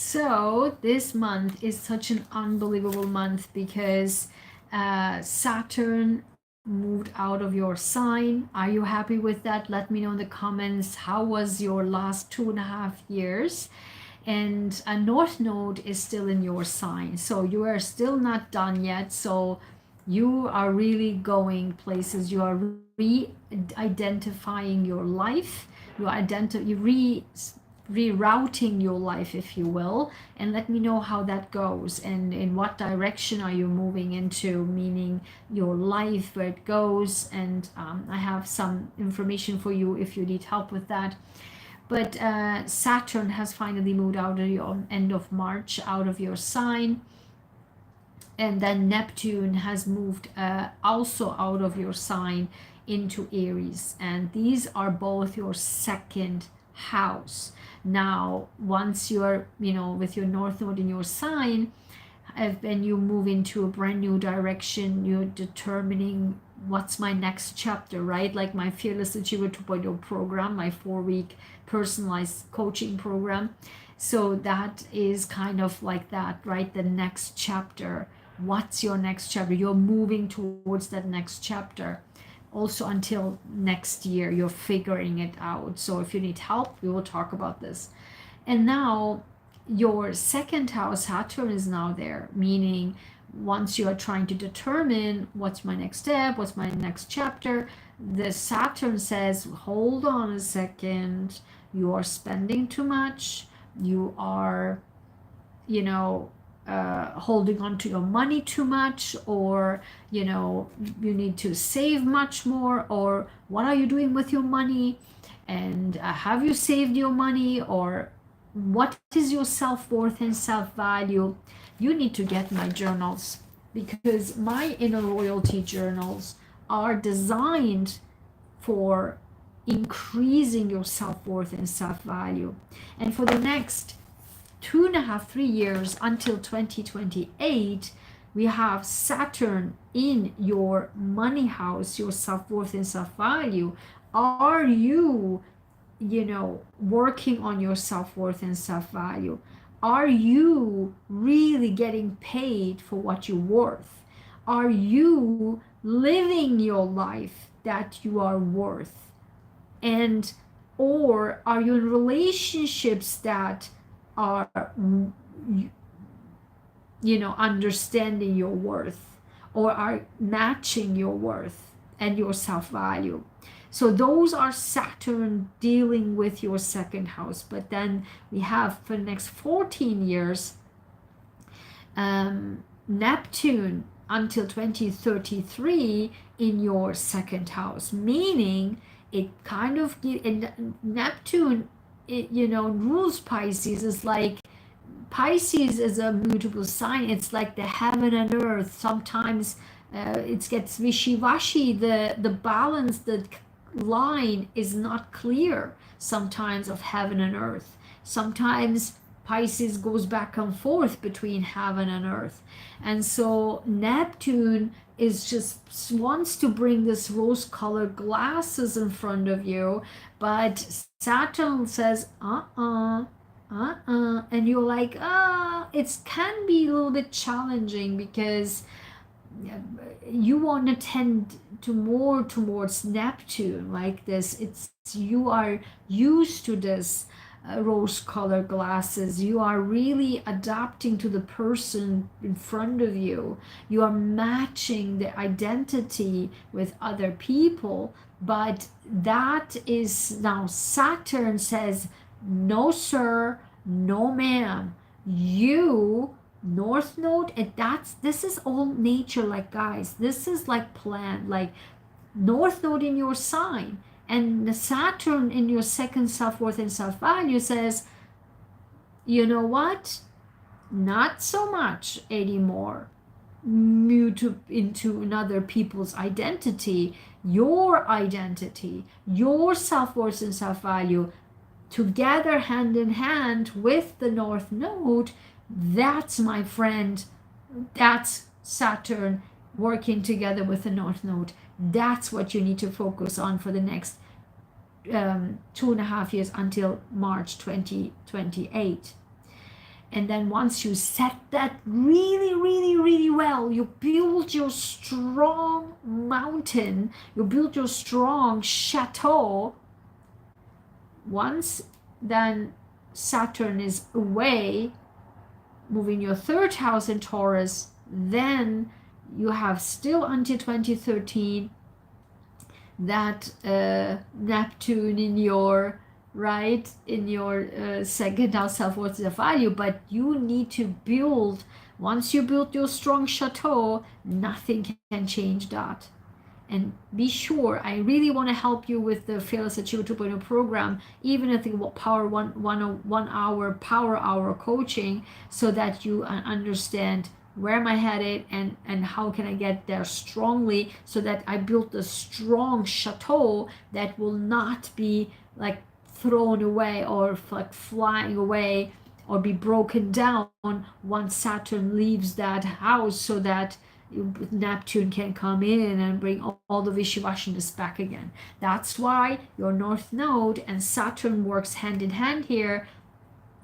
So this month is such an unbelievable month because Saturn moved out of your sign. Are you happy with that? Let me know in the comments. How was your last 2.5 years? And a North Node is still in your sign. So you are still not done yet. So you are really going places. You are re-identifying your life. You rerouting your life, if you will, and let me know how that goes and in what direction are you moving into, meaning your life, where it goes. And I have some information for you if you need help with that. But Saturn has finally moved out of your end of March out of your sign, and then Neptune has moved also out of your sign into Aries, and these are both your second house. Now once you're with your North Node in your sign, when you move into a brand new direction, you're determining what's my next chapter, right? Like my Fearless Achiever 2.0 program, my 4-week personalized coaching program. So that is kind of like that, right? The next chapter. What's your next chapter? You're moving towards that next chapter. Also until next year, you're figuring it out. So if you need help, we will talk about this. And now your second house, Saturn, is now there, meaning once you are trying to determine what's my next step, what's my next chapter, the Saturn says, hold on a second, you are spending too much, you are, holding on to your money too much, or you need to save much more, or what are you doing with your money, and have you saved your money, or what is your self-worth and self-value. You need to get my journals, because my inner royalty journals are designed for increasing your self-worth and self-value. And for the next 2.5-3 years until 2028, we have Saturn in your money house, your self-worth and self-value. Are you working on your self-worth and self-value? Are you really getting paid for what you're worth? Are you living your life that you are worth? And or are you in relationships that are understanding your worth, or are matching your worth and your self-value? So those are Saturn dealing with your second house. But then we have for the next 14 years Neptune until 2033 in your second house, meaning it kind of Neptune, rules Pisces. Is like Pisces is a mutable sign. It's like the heaven and earth. Sometimes it gets wishy-washy. The balance, the line is not clear sometimes of heaven and earth. Sometimes Pisces goes back and forth between heaven and earth. And so Neptune is just wants to bring this rose-colored glasses in front of you, but Saturn says, and you're like, it can be a little bit challenging, because you want to tend to more towards Neptune, like this. You are used to this rose-colored glasses. You are really adapting to the person in front of you. You are matching the identity with other people, but that is now Saturn says, no sir, no ma'am, you North Node. And this is all nature, like, guys, this is like planned, like North Node in your sign and the Saturn in your second self-worth and self-value says, you know what, not so much anymore mute into another people's identity. Your identity, your self-worth and self-value, together hand in hand with the North Node, that's, my friend, that's Saturn working together with the North Node. That's what you need to focus on for the next 2.5 years until March 2028. And then once you set that really, really, really well, you build your strong mountain, you build your strong chateau. Once then Saturn is away, moving your third house in Taurus, then you have still until 2013 that Neptune in your second house self-worth value, but you need to build. Once you build your strong chateau, nothing can change that. And be sure, I really want to help you with the Fearless Achiever 2.0 program, even if it power one hour power hour coaching, so that you understand where am I headed and how can I get there strongly, so that I built a strong chateau that will not be like thrown away or like flying away or be broken down once Saturn leaves that house, so that Neptune can come in and bring all the wishy-washiness back again. That's why your North Node and Saturn works hand in hand here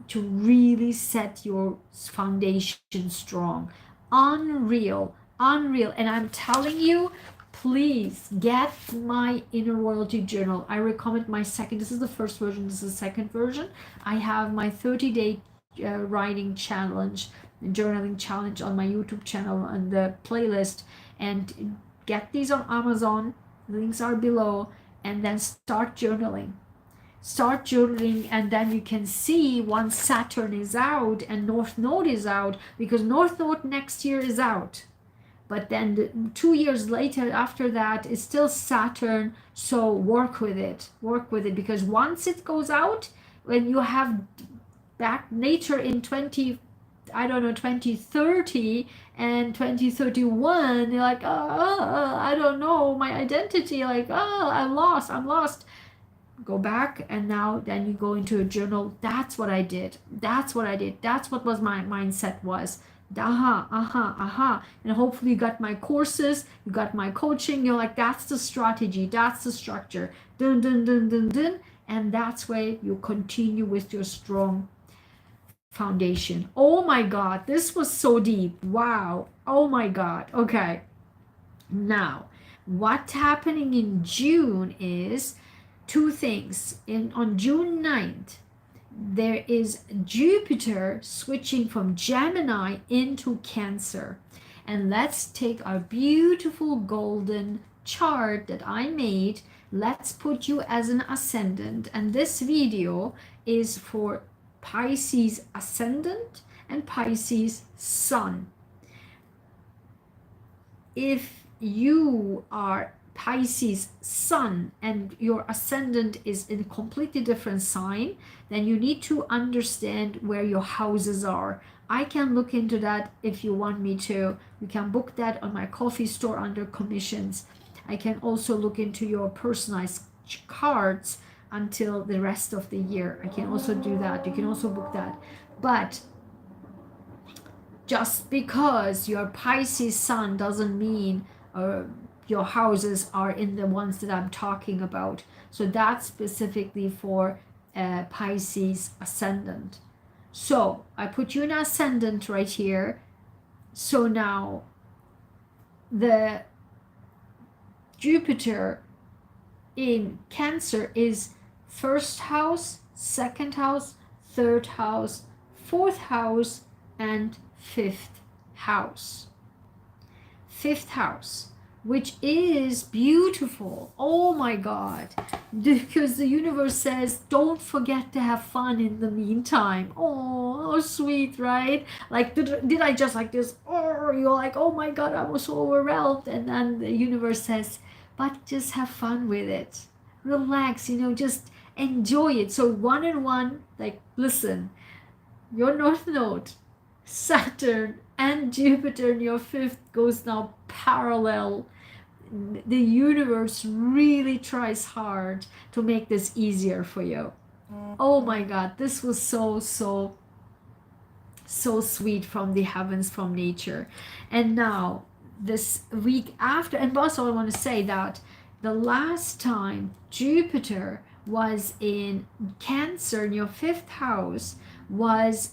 to really set your foundation strong. Unreal. And I'm telling you, please get my Inner Royalty Journal. I recommend my second. This is the first version. This is the second version. I have my 30-day writing challenge, journaling challenge on my YouTube channel on the playlist, and get these on Amazon. Links are below, and then start journaling, and then you can see once Saturn is out and North Node is out, because North Node next year is out, but then 2 years later after that is still Saturn. So work with it, because once it goes out, when you have back nature in 2030 and 2031, you're like, I don't know my identity, like, I'm lost. Go back, and now then you go into a journal. That's what I did. That's what was my mindset was. And hopefully you got my courses, you got my coaching, you're like, that's the strategy, that's the structure, dun, and that's where you continue with your strong foundation. Oh my God, this was so deep. Wow. Oh my God. Okay. Now, what's happening in June is two things. On June 9th, there is Jupiter switching from Gemini into Cancer. And let's take our beautiful golden chart that I made. Let's put you as an ascendant. And this video is for Pisces ascendant and Pisces sun. If you are Pisces sun and your ascendant is in a completely different sign, then you need to understand where your houses are. I can look into that if you want me to. You can book that on my coffee store under commissions. I can also look into your personalized cards until the rest of the year. I can also do that. You can also book that. But just because you're Pisces sun doesn't mean your houses are in the ones that I'm talking about. So that's specifically for Pisces ascendant. So I put you in ascendant right here. So now the Jupiter in Cancer is first house, second house, third house, fourth house, and fifth house. Fifth house, which is beautiful. Oh my God. Because the universe says, don't forget to have fun in the meantime. Oh, how sweet, right? Like, did I just like this? Oh, you're like, oh my God, I was so overwhelmed. And then the universe says, but just have fun with it. Relax, just enjoy it. So one and one, like, listen, your North Node, Saturn, and Jupiter in your fifth goes now parallel. The universe really tries hard to make this easier for you. Oh my God, this was so sweet from the heavens, from nature. And now this week after, and also I want to say that the last time Jupiter was in Cancer in your fifth house was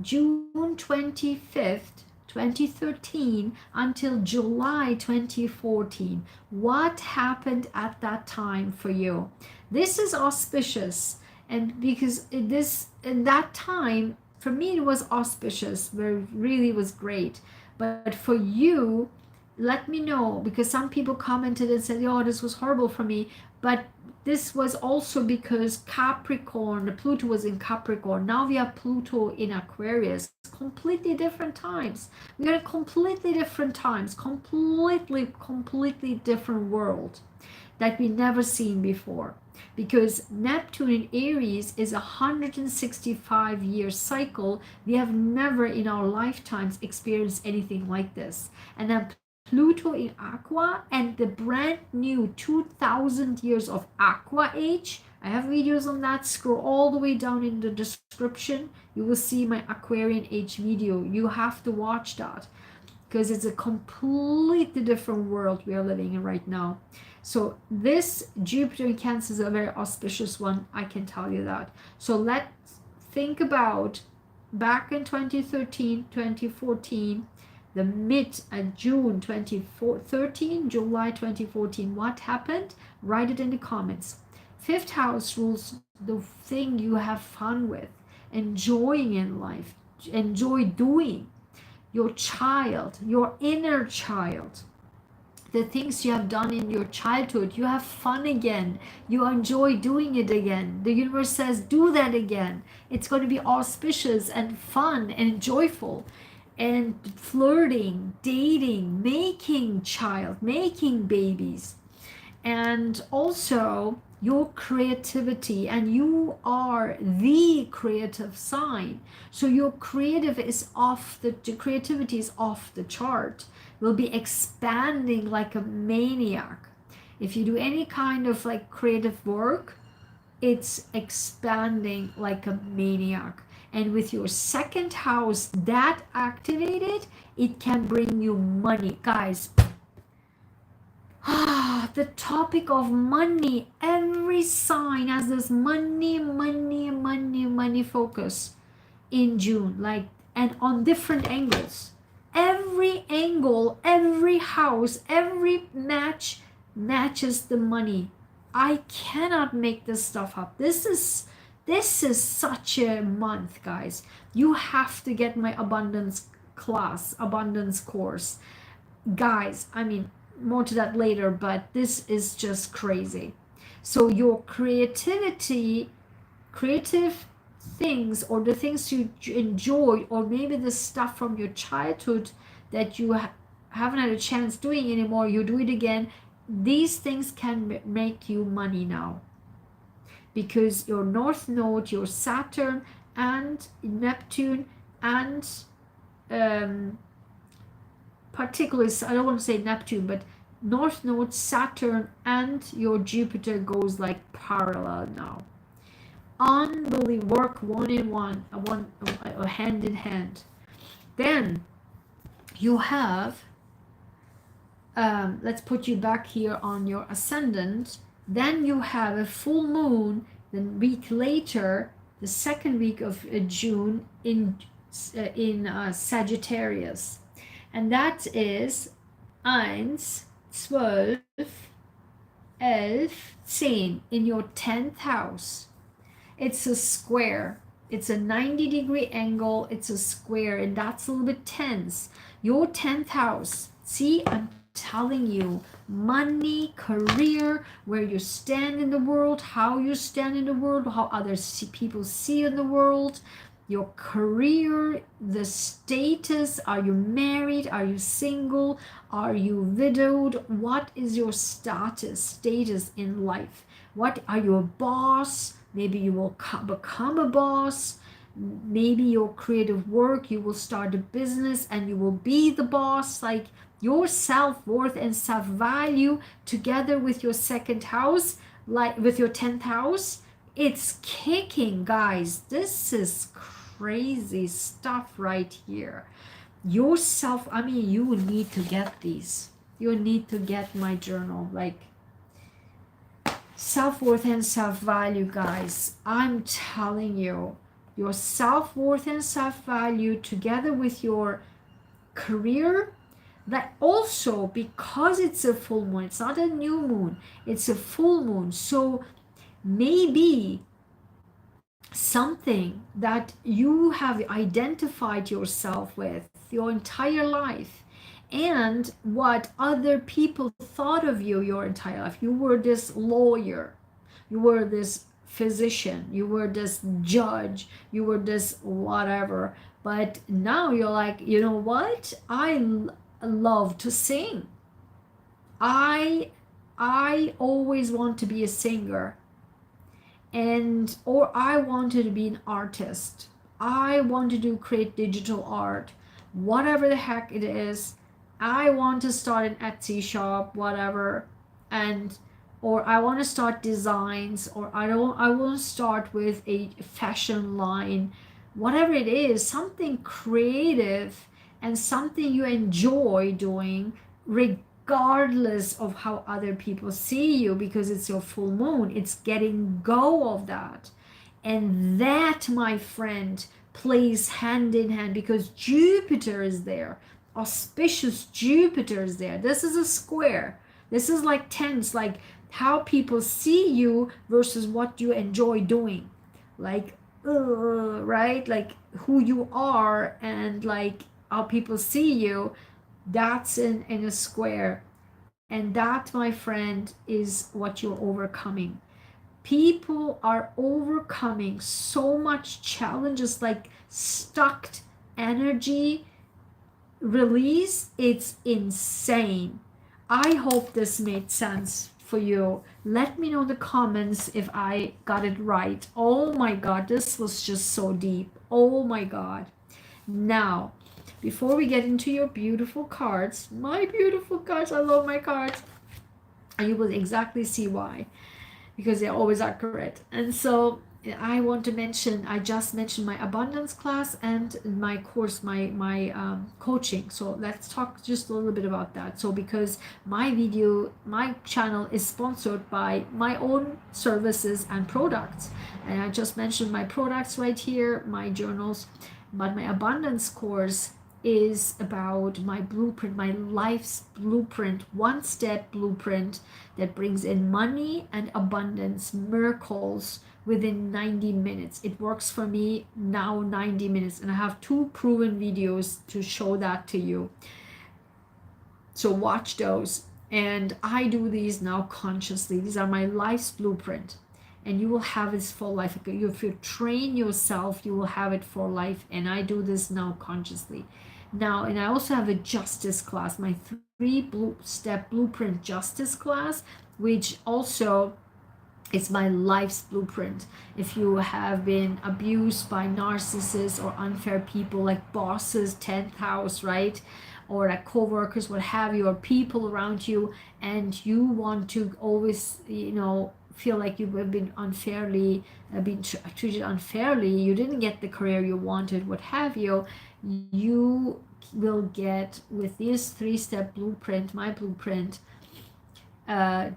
June 25th, 2013 until July 2014. What happened at that time for you? This is auspicious, and because this in that time for me it was auspicious, where it really was great. But for you, let me know, because some people commented and said, "Oh, this was horrible for me." But this was also because Capricorn, the Pluto was in Capricorn. Now we have Pluto in Aquarius. Completely different times. We are in completely different times, completely different world that we never seen before. Because Neptune in Aries is a 165-year cycle. We have never in our lifetimes experienced anything like this. And then Pluto in Aqua and the brand new 2000 years of Aqua Age. I have videos on that. Scroll all the way down in the description. You will see my Aquarian Age video. You have to watch that because it's a completely different world we are living in right now. So this Jupiter in Cancer is a very auspicious one, I can tell you that. So let's think about back in 2013, 2014, the mid June 2013, July 2014, what happened? Write it in the comments. Fifth house rules the thing you have fun with, enjoying in life, enjoy doing. Your child, your inner child, the things you have done in your childhood, you have fun again, you enjoy doing it again. The universe says, do that again. It's going to be auspicious and fun and joyful. And flirting, dating, making child, making babies. And also your creativity, and you are the creative sign, so your creative is off the creativity is off the chart, will be expanding like a maniac. If you do any kind of like creative work, it's expanding like a maniac. And with your second house that activated, it can bring you money, guys. The topic of money, every sign has this money focus in June, like, and on different angles. Every angle, every house, every matches the money. I cannot make this stuff up. This is such a month, guys. You have to get my abundance course, guys. I mean, more to that later, but this is just crazy. So your creativity, creative things, or the things you enjoy, or maybe the stuff from your childhood that you haven't had a chance doing anymore, you do it again. These things can make you money now, because your North Node, your Saturn and Neptune, and particularly, I don't want to say Neptune, but North Node, Saturn, and your Jupiter goes like parallel now. Unbelievable. Work one in one, hand in hand. Then you have, let's put you back here on your ascendant. Then you have a full moon, the week later, the second week of June in Sagittarius. And that is 1, 12, 11, 10 in your 10th house. It's a square. It's a 90-degree angle. It's a square, and that's a little bit tense. Your 10th house. See, I'm telling you, money, career, where you stand in the world, how you stand in the world, how other people see you in the world, your career, the status. Are you married? Are you single? Are you widowed? What is your status in life? What are you, a boss? Maybe you will become a boss. Maybe your creative work, you will start a business and you will be the boss. Like, your self-worth and self-value together with your second house, like with your 10th house, it's kicking, guys. This is crazy stuff right here. Yourself, I mean, you need to get these. You need to get my journal, like self-worth and self-value, guys. I'm telling you, your self-worth and self-value together with your career, that also, because it's a full moon, it's not a new moon, it's a full moon, so maybe something that you have identified yourself with your entire life, and what other people thought of you your entire life. You were this lawyer, you were this physician, you were this judge, you were this whatever, but now you're like, you know what, love to sing. I always want to be a singer, and or I wanted to be an artist. I wanted to create digital art, whatever the heck it is. I want to start an Etsy shop, whatever, and or I want to start designs, or I want to start with a fashion line, whatever it is, something creative and something you enjoy doing, regardless of how other people see you, because it's your full moon. It's getting go of that. And that, my friend, plays hand in hand because Jupiter is there. Auspicious Jupiter is there. This is a square. This is like tense, like how people see you versus what you enjoy doing. Like, right? Like who you are and like how people see you, that's in a square. And that, my friend, is what you're overcoming. People are overcoming so much challenges, like stuck energy release. It's insane. I hope this made sense for you. Let me know in the comments if I got it right. Oh my God, this was just so deep. Oh my God. Now, before we get into your beautiful cards, my beautiful cards, I love my cards, and you will exactly see why, because they're always accurate. And so I want to mention, I just mentioned my abundance class and my course, my coaching. So let's talk just a little bit about that. So because my channel is sponsored by my own services and products, and I just mentioned my products right here, my journals, but my abundance course is about my blueprint, my life's blueprint, one-step blueprint that brings in money and abundance, miracles within 90 minutes. It works for me now, 90 minutes, and I have 2 proven videos to show that to you. So watch those. And I do these now consciously. These are my life's blueprint. And you will have this for life. If you train yourself, you will have it for life. And I do this now consciously. Now, and I also have a justice class, my 3-step blueprint justice class, which also is my life's blueprint. If you have been abused by narcissists or unfair people like bosses, 10th house, right? Or like co-workers, what have you, or people around you, and you want to always, feel like you have been unfairly, treated unfairly, you didn't get the career you wanted, what have you, you will get with this 3-step blueprint, my blueprint,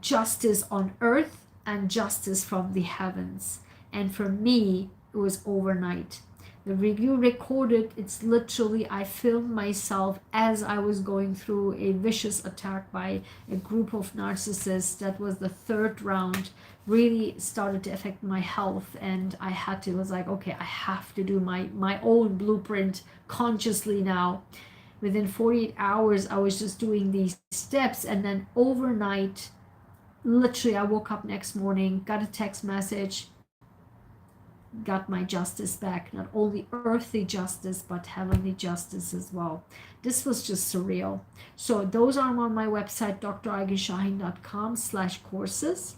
justice on earth and justice from the heavens. And for me, it was overnight. The review recorded, it's literally, I filmed myself as I was going through a vicious attack by a group of narcissists. That was the 3rd round, really started to affect my health, and I was like, okay, I have to do my own blueprint consciously now. Within 48 hours, I was just doing these steps, and then overnight, literally, I woke up next morning, got a text message, got my justice back, not only earthly justice but heavenly justice as well. This was just surreal. So those are on my website, draigenshahin.com/courses.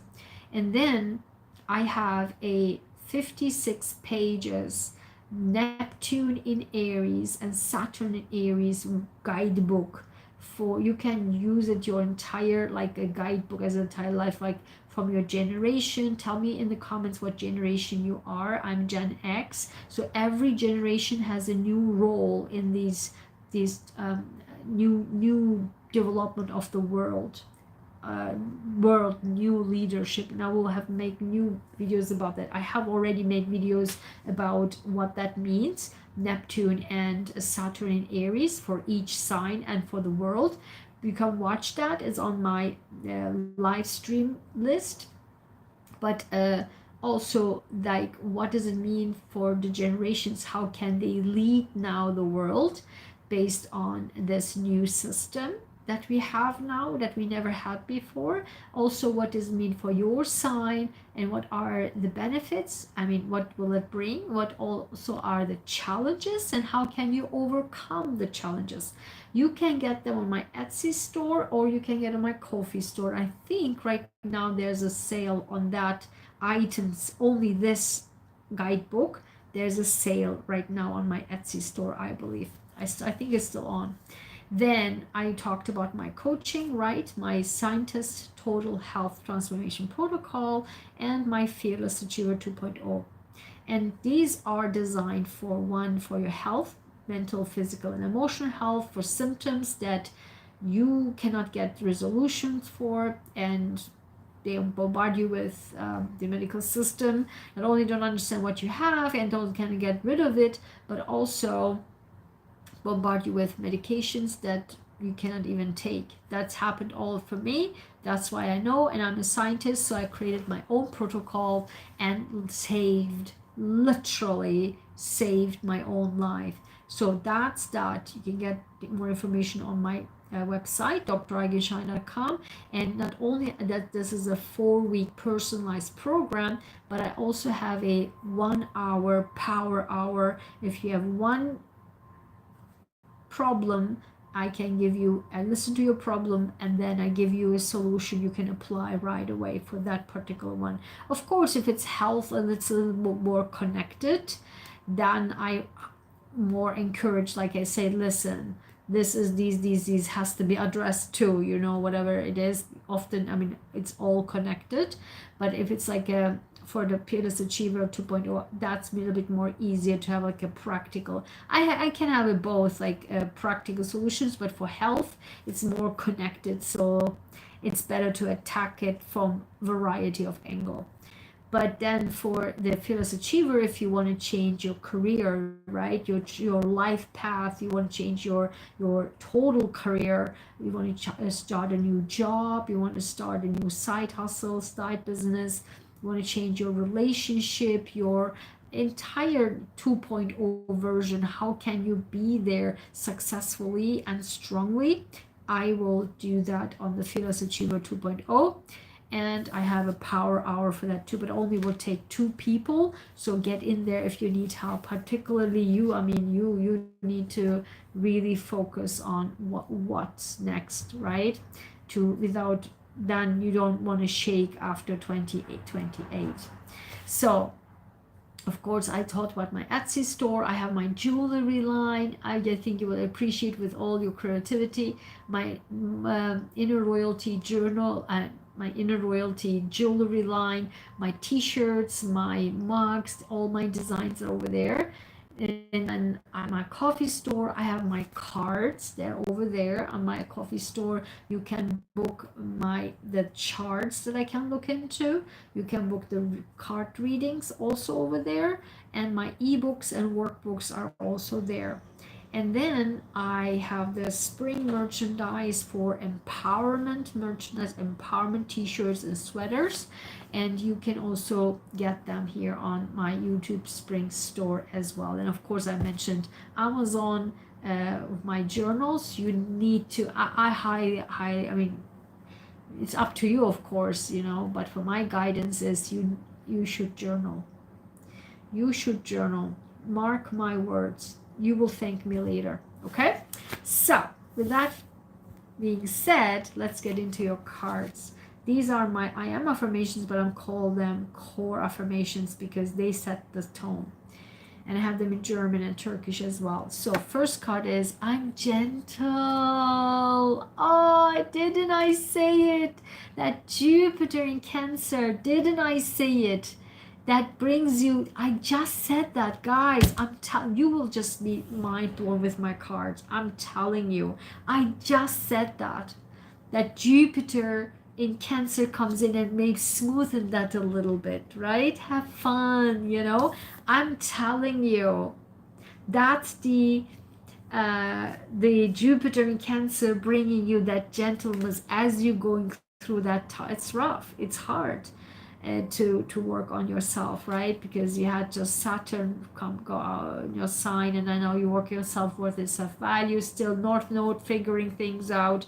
And then I have a 56 pages Neptune in Aries and Saturn in Aries guidebook. For you can use it your entire, like a guidebook as an entire life, like from your generation. Tell me in the comments what generation you are. I'm Gen X, so every generation has a new role in these new development of the world. world, new leadership, and I will have make new videos about that. I have already made videos about what that means, Neptune and Saturn in Aries for each sign and for the world. You can watch that. It's on my live stream list. But also, like, what does it mean for the generations? How can they lead now the world based on this new system that we have now, that we never had before? Also, what does it mean for your sign, and what are the benefits? I mean, what will it bring? What also are the challenges, and how can you overcome the challenges? You can get them on my Etsy store, or you can get on my Ko-fi store. I think right now there's a sale on that items, only this guidebook. There's a sale right now on my Etsy store, I believe. I think it's still on. Then I talked about my coaching, right? My Scientist Total Health Transformation Protocol and my Fearless Achiever 2.0. And these are designed for your health, mental, physical, and emotional health, for symptoms that you cannot get resolutions for, and they bombard you with the medical system. Not only don't understand what you have and don't kind of get rid of it, but also bombard you with medications that you cannot even take. That's happened all for me. That's why I know, and I'm a scientist, so I created my own protocol and literally saved my own life. So that's that. You can get more information on my website, drageshine.com. And not only that, this is a 4-week personalized program, but I also have a 1-hour power hour. If you have one problem, I can give you, I listen to your problem, and then I give you a solution you can apply right away for that particular one. Of course, if it's health and it's a little bit more connected, then I more encourage, like I say, listen, this is these has to be addressed too, whatever it is. Often, I mean, it's all connected. But if it's like for the Fearless Achiever 2.0, that's a little bit more easier to have like a practical. I can have it both, like practical solutions, but for health, it's more connected. So it's better to attack it from variety of angle. But then for the Fearless Achiever, if you want to change your career, right, your life path, you want to change your total career, you want to start a new job, you want to start a new side hustle, side business, you want to change your relationship, your entire 2.0 version, how can you be there successfully and strongly? I will do that on the Fearless Achiever 2.0. And I have a power hour for that too, but only will take 2 people. So get in there if you need help, particularly you. I mean, you need to really focus on what's next, right? Without then you don't want to shake after 28. So of course, I talked about my Etsy store. I have my jewelry line. I think you will appreciate, with all your creativity, my Inner Royalty journal, my Inner Royalty jewelry line, my t-shirts, my mugs, all my designs are over there. And then at my coffee store, I have my cards. They're over there on my coffee store. You can book the charts that I can look into. You can book the card readings also over there. And my ebooks and workbooks are also there. And then I have the spring merchandise for empowerment merchandise, empowerment t-shirts and sweaters. And you can also get them here on my YouTube spring store as well. And of course, I mentioned Amazon, my journals. You need to, I highly, I mean, it's up to you, of course, but for my guidance is you should journal. You should journal. Mark my words. You will thank me later. Okay? So, with that being said, let's get into your cards. These are my I am affirmations, but I'm calling them core affirmations because they set the tone. And I have them in German and Turkish as well. So, first card is I'm gentle. Oh, didn't I say it? That Jupiter in Cancer, didn't I say it? That brings you, I just said that, guys. You will just be mind blown with my cards. I'm telling you, I just said that Jupiter in Cancer comes in and makes smoothen that a little bit, right? Have fun, you know. I'm telling you, that's the Jupiter in Cancer bringing you that gentleness as you're going through that time. It's rough, it's hard to work on yourself, right? Because you had just Saturn go out in your sign, and I know you work your self-worth and self-value, still North Node figuring things out.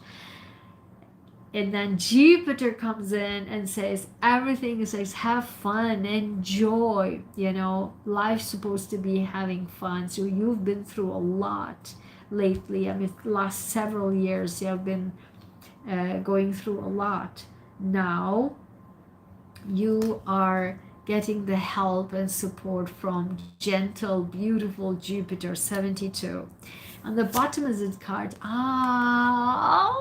And then Jupiter comes in and says everything, says have fun, enjoy, you know, life's supposed to be having fun. So you've been through a lot lately. I mean, last several years you have been going through a lot. Now you are getting the help and support from gentle, beautiful Jupiter 72. On the bottom of the card, I'm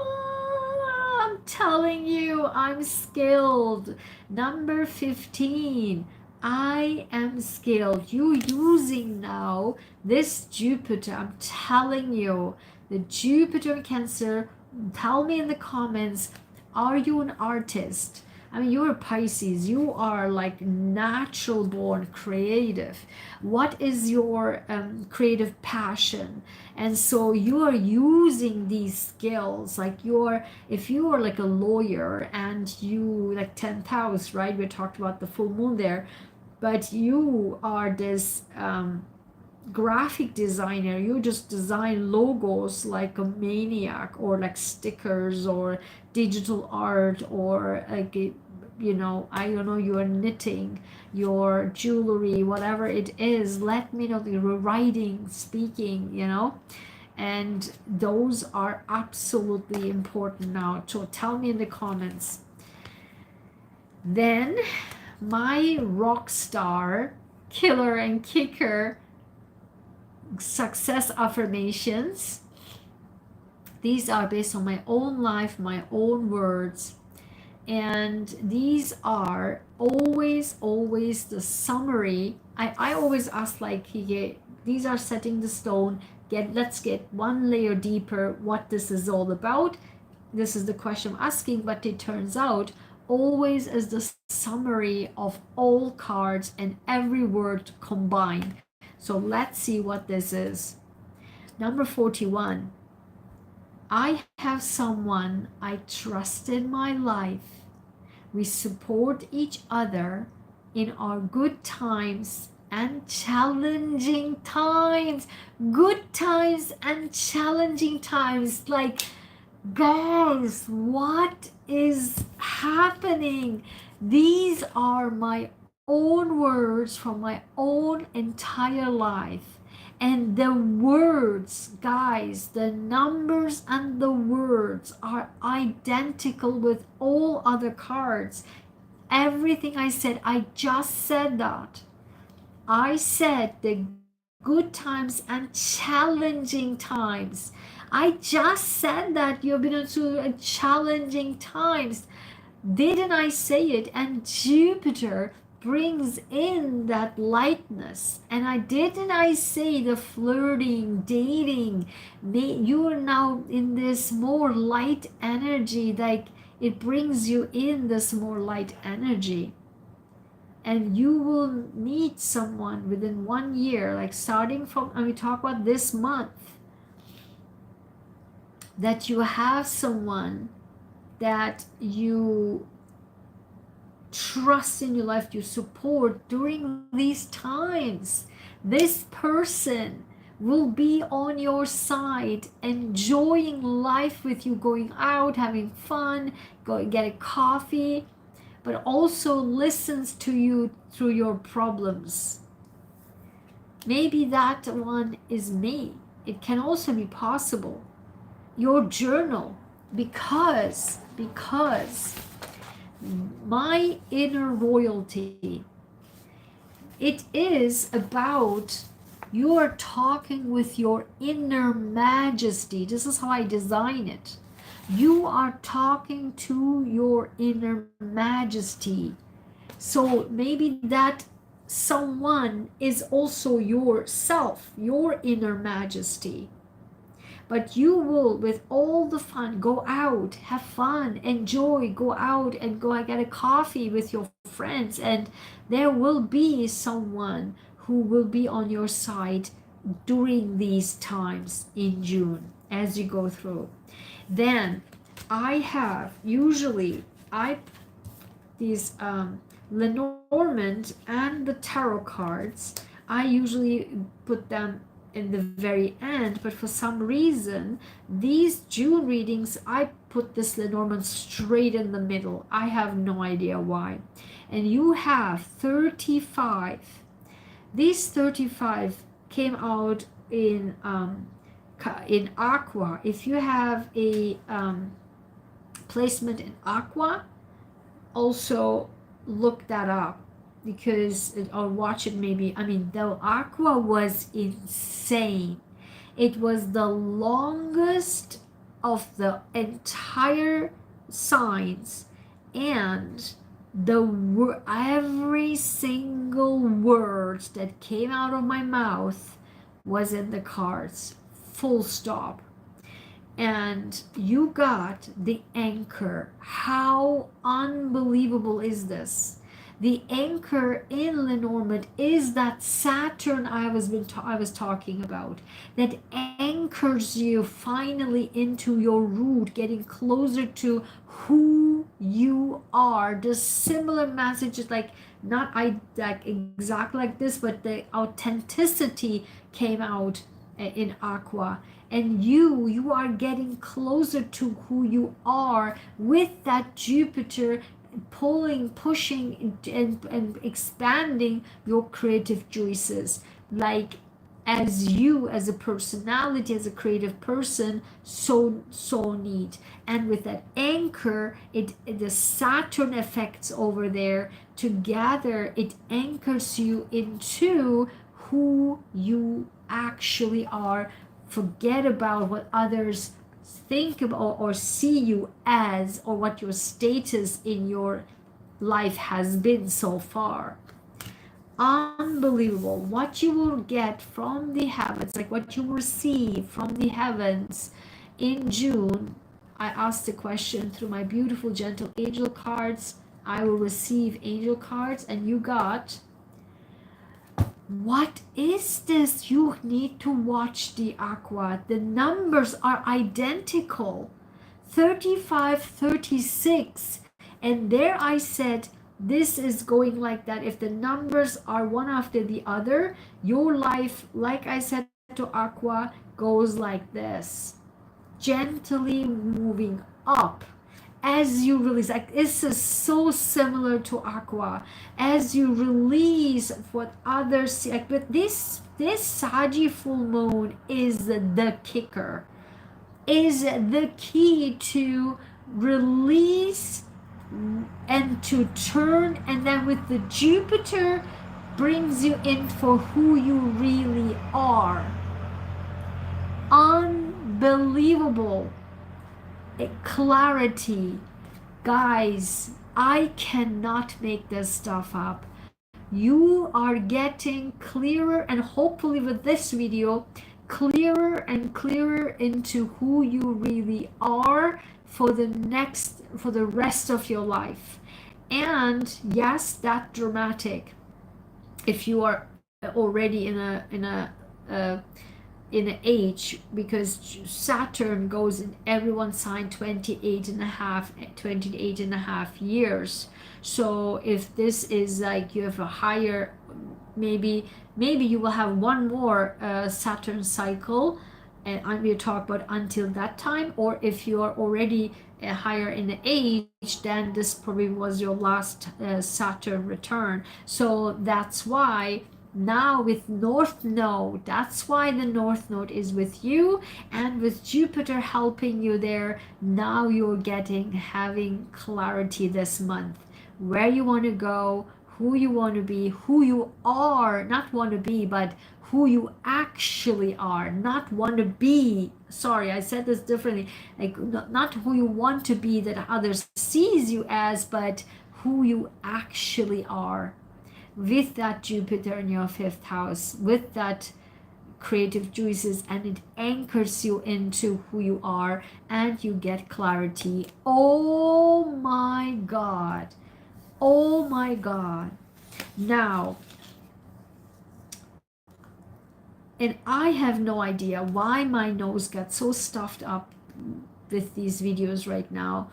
telling you, I'm skilled. Number 15, I am skilled. You using now this Jupiter, I'm telling you, the Jupiter in Cancer, tell me in the comments, are you an artist? I mean, you're a Pisces. You are like natural born creative. What is your creative passion? And so you are using these skills. Like if you are like a lawyer and you like 10th house, right? We talked about the full moon there, but you are this graphic designer. You just design logos like a maniac, or like stickers or digital art, or like you know, I don't know, you're knitting, your jewelry, whatever it is. Let me know. You're writing, speaking, you know, and those are absolutely important now. So tell me in the comments. Then my rock star, killer and kicker success affirmations. These are based on my own life, my own words, and these are always the summary. I always ask, like, these are setting the stone. Let's get one layer deeper what this is all about. This is the question I'm asking, but it turns out always is the summary of all cards and every word combined. So let's see what this is. Number 41. I have someone I trust in my life. We support each other in our good times and challenging times. Good times and challenging times. Like, guys, what is happening? These are my own words from my own entire life. And the words, guys, the numbers and the words are identical with all other cards. Everything I said, I just said that. I said the good times and challenging times. I just said that you've been through challenging times. Didn't I say it? And Jupiter brings in that lightness. And I say the flirting, dating, you are now in this more light energy, like it brings you in this more light energy. And you will meet someone within 1 year, like starting from, and we talk about this month, that you have someone that you trust in your life, you support during these times. This person will be on your side, enjoying life with you, going out, having fun, go get a coffee, but also listens to you through your problems. Maybe that one is me. It can also be possible. Your journal, because my inner royalty, it is about you are talking with your inner majesty. This is how I design it. You are talking to your inner majesty. So maybe that someone is also yourself, your inner majesty. but you will, with all the fun, go out, have fun, enjoy, go out and go and get a coffee with your friends, and there will be someone who will be on your side during these times in June as you go through. Then I have usually these Lenormand and the tarot cards. I usually put them in the very end, but for some reason these June readings I put this Lenormand straight in the middle. I have no idea why. And you have 35. These 35 came out in aqua. If you have a placement in aqua, also look that up, because or watch it maybe. I mean, the aqua was insane. It was the longest of the entire signs, and every single word that came out of my mouth was in the cards, full stop. And you got the anchor. How unbelievable is this? The anchor in Lenormand is that Saturn I was talking about, that anchors you finally into your root, getting closer to who you are. The similar messages, like not like exactly like this, but the authenticity came out in aqua. And you are getting closer to who you are with that Jupiter pulling, pushing, and expanding your creative juices. Like, as you, as a personality, as a creative person, so neat. And with that anchor, the Saturn effects over there together, it anchors you into who you actually are. Forget about what others think about or see you as, or what your status in your life has been so far. Unbelievable what you will get from the heavens, like what you receive from the heavens in June. I asked the question through my beautiful gentle angel cards. I will receive angel cards, and you got, what is this? You need to watch the aqua. The numbers are identical, 35, 36. And there I said, this is going like that. If the numbers are one after the other, your life, like I said to aqua, goes like this, gently moving up. As you release, like this is so similar to aqua, as you release what others see, like, but this Sagi full moon is the kicker, is the key to release and to turn, and then with the Jupiter brings you in for who you really are. Unbelievable clarity, guys. I cannot make this stuff up. You are getting clearer, and hopefully with this video, clearer and clearer into who you really are for the rest of your life. And yes, that dramatic, if you are already in an age, because Saturn goes in everyone's sign 28 and a half years. So if this is like you have a higher, maybe you will have one more Saturn cycle, and I'm going to talk about until that time. Or if you are already higher in the age, then this probably was your last Saturn return. So that's why now with North Node, that's why the North Node is with you, and with Jupiter helping you there, now you're having clarity this month, where you want to go, who you want to be, who you are, not want to be, but who you actually are, not want to be. Sorry, I said this differently. Like not who you want to be that others sees you as, but who you actually are. With that Jupiter in your 5th house, with that creative juices, and it anchors you into who you are, and you get clarity. Oh my God. Oh my God. Now, and I have no idea why my nose got so stuffed up with these videos right now.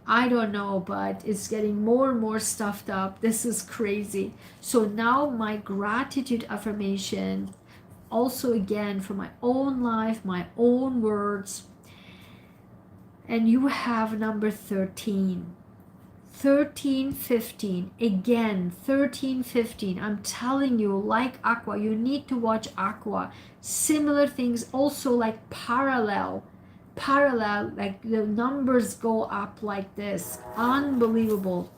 I don't know, but it's getting more and more stuffed up. This is crazy. So now my gratitude affirmation, also again for my own life, my own words. And you have number 13. 13, 15, again 13, 15. I'm telling you, like Aqua, you need to watch Aqua. Similar things also, like parallel, like the numbers go up like this. Unbelievable.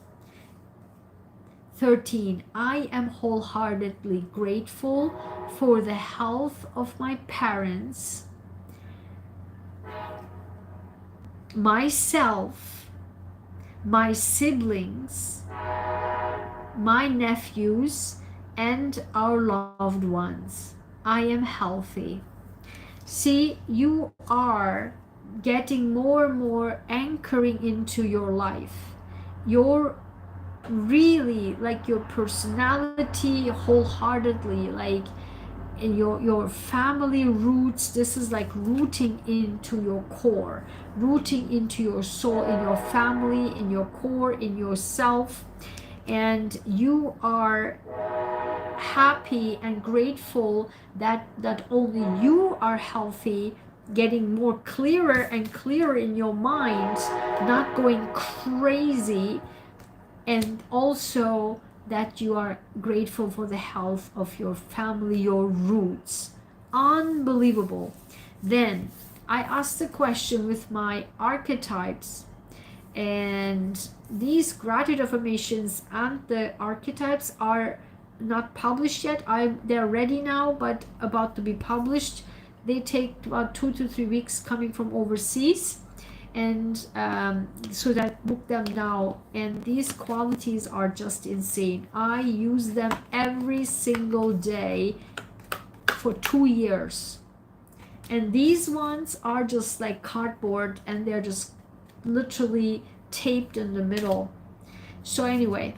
13, I am wholeheartedly grateful for the health of my parents, myself, my siblings, my nephews, and our loved ones. I am healthy. See, you are getting more and more anchoring into your life. You're really like your personality wholeheartedly, like in your family roots. This is like rooting into your core, rooting into your soul, in your family, in your core, in yourself. And you are happy and grateful that only you are healthy, getting more clearer and clearer in your mind, not going crazy, and also that you are grateful for the health of your family, your roots. Unbelievable. Then I asked the question with my archetypes, and these gratitude affirmations and the archetypes are not published yet. They're ready now, but about to be published. They take about 2 to 3 weeks coming from overseas, and so that book them now. And these qualities are just insane. I use them every single day for 2 years, and these ones are just like cardboard, and they're just literally taped in the middle. So anyway,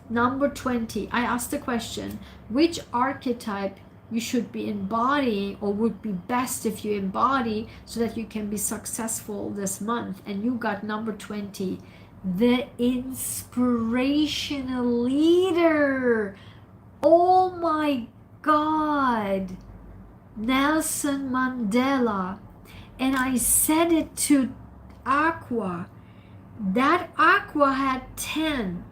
number 20, I asked the question, which archetype you should be embodying, or would be best if you embody, so that you can be successful this month. And you got number 20, the inspirational leader. Oh my God, Nelson Mandela. And I said it to Aqua. That Aqua had 10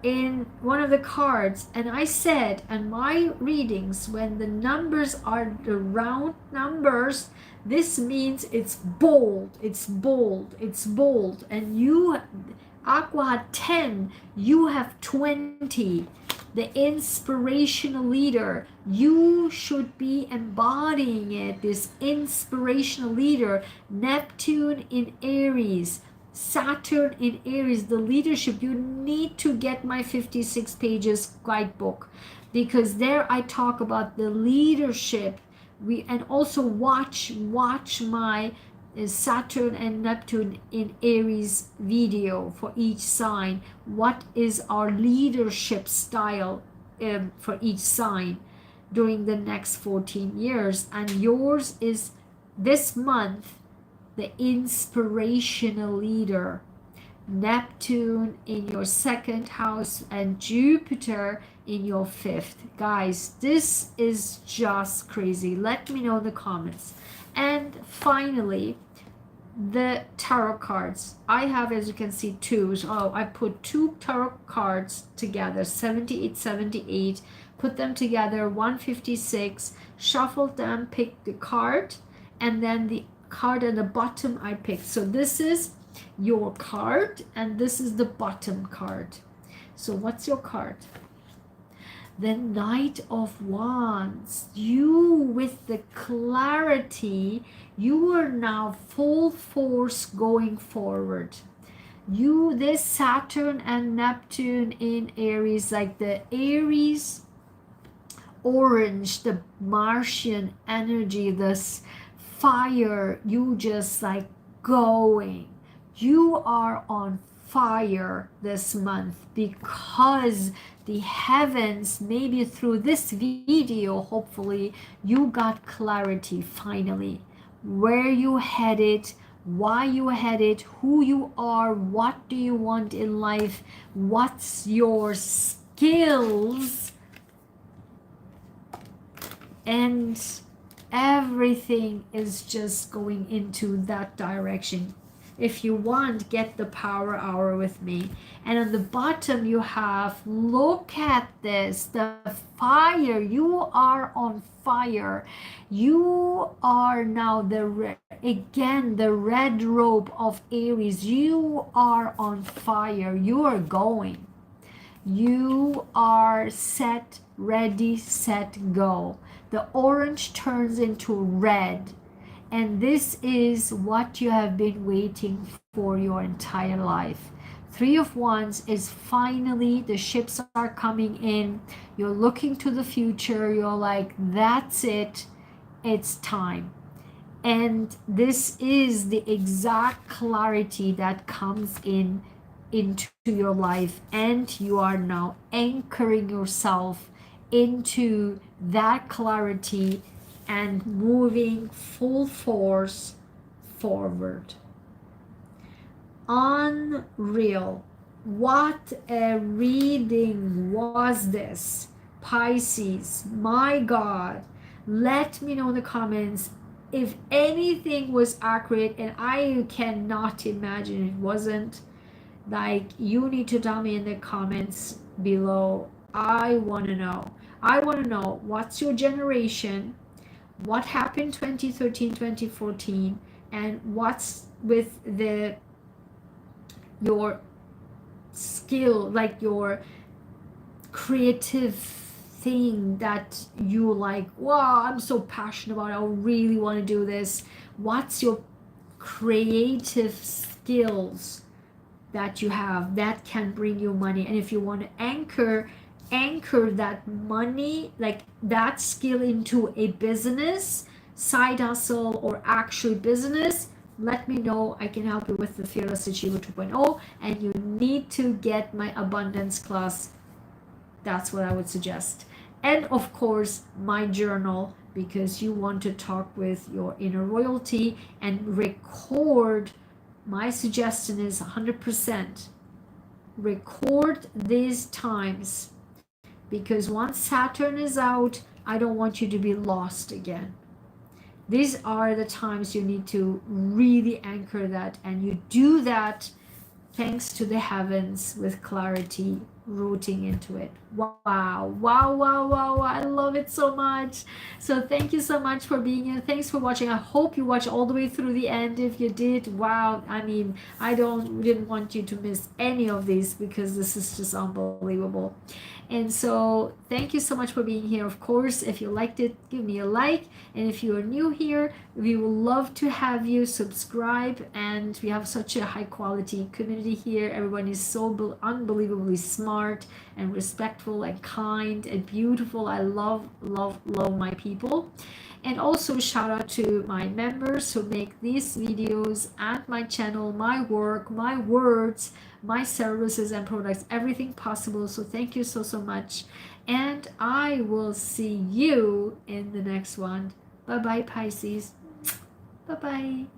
in one of the cards, and I said, and my readings, when the numbers are the round numbers, this means it's bold, it's bold, it's bold. And you, Aqua had 10, you have 20. The inspirational leader, you should be embodying it, this inspirational leader. Neptune in Aries, Saturn in Aries, the leadership. You need to get my 56 pages guidebook, because there I talk about the leadership. And also watch my Saturn and Neptune in Aries video for each sign. What is our leadership style for each sign during the next 14 years? And yours is this month, the inspirational leader. Neptune in your 2nd house and Jupiter in your 5th. Guys, this is just crazy. Let me know in the comments. And finally, the tarot cards. I have, as you can see, 2. So I put 2 tarot cards together, 78, 78, put them together, 156, shuffled them, picked the card, and then the card at the bottom I picked. So this is your card, and this is the bottom card. So what's your card? The Knight of Wands. You, with the clarity, you are now full force going forward. You, this Saturn and Neptune in Aries, like the Aries orange, the Martian energy, this fire, you just like going. You are on fire this month because the heavens, maybe through this video, hopefully you got clarity finally. Where you headed, why you headed, who you are, what do you want in life, what's your skills, and everything is just going into that direction. If you want, get the power hour with me. And on the bottom you have, look at this, the fire. You are on fire. You are now again the red robe of Aries. You are on fire. You are going. You are set, ready, set, go. The orange turns into red. And this is what you have been waiting for your entire life. Three of Wands is finally, the ships are coming in. You're looking to the future. You're like, that's it. It's time. And this is the exact clarity that comes into your life. And you are now anchoring yourself into that clarity and moving full force forward. Unreal. What a reading was this, Pisces. My God. Let me know in the comments if anything was accurate, and I cannot imagine it wasn't. Like, you need to tell me in the comments below. I want to know. I want to know, what's your generation? What happened 2013, 2014, and what's with your skill, like your creative thing that you like, wow, I'm so passionate about it, I really want to do this. What's your creative skills that you have that can bring you money? And if you want to anchor that money, like that skill, into a business, side hustle, or actual business, let me know. I can help you with the Fearless Achiever 2.0, and you need to get my abundance class. That's what I would suggest. And of course my journal, because you want to talk with your inner royalty and record. My suggestion is 100% record these times, because once Saturn is out, I don't want you to be lost again. These are the times you need to really anchor that, and you do that thanks to the heavens with clarity rooting into it. Wow, wow, wow, wow, I love it so much. So thank you so much for being here. Thanks for watching. I hope you watched all the way through the end. If you did, wow, I mean, I didn't want you to miss any of these, because this is just unbelievable. And so thank you so much for being here. Of course, if you liked it, give me a like. And if you are new here, we would love to have you subscribe. And we have such a high quality community here. Everyone is so unbelievably smart and respectful and kind and beautiful. I love, love, love my people. And also shout out to my members who make these videos and my channel, my work, my words, my services and products, everything possible. So thank you so, so much. And I will see you in the next one. Bye-bye, Pisces. Bye-bye.